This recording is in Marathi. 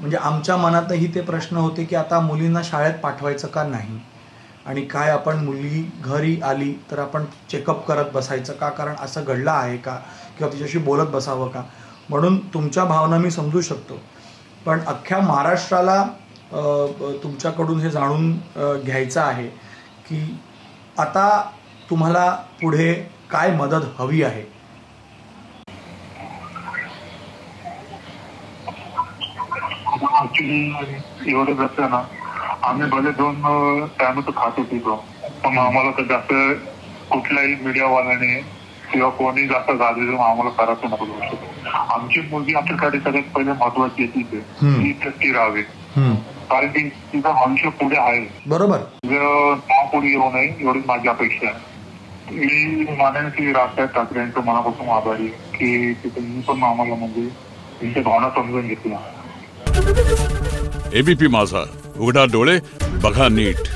म्हणजे आमच्या मनातही ते प्रश्न होते की आता मुलींना शाळेत पाठवायचं का नाही, आणि काय आपण मुलगी घरी आली तर आपण चेकअप करत बसायचं का, कारण असं घडलं आहे का, किंवा तिच्याशी बोलत बसावं का. म्हणून तुमच्या भावना मी समजू शकतो, पण अख्ख्या महाराष्ट्राला तुमच्याकडून हे जाणून घ्यायचं आहे की आता तुम्हाला पुढे काय मदत हवी आहे. एवढं असतं ना, आम्ही भले 2 टाइम तर खातो पितो, पण आम्हाला तर जास्त कुठल्याही मीडियावाल्याने किंवा कोणी जास्त गाजलेलं आम्हाला करायचं नको गोष्ट. आमची मुलगी आमच्यासाठी सगळ्यात पहिले महत्वाची आहे, ती राहावी, कारण की तिचं भविष्य पुढे आहे. बरोबर. नाव पुढे येऊ नये एवढीच माझी अपेक्षा आहे. मी मानेन की राजसाहेब ठाकरे यांचं मनापासून आभारी की त्यांनी पण आम्हाला म्हणजे त्यांच्या भावना समजून घेतल्या. एबीपी माझा, उघडा डोळे बघा नीट.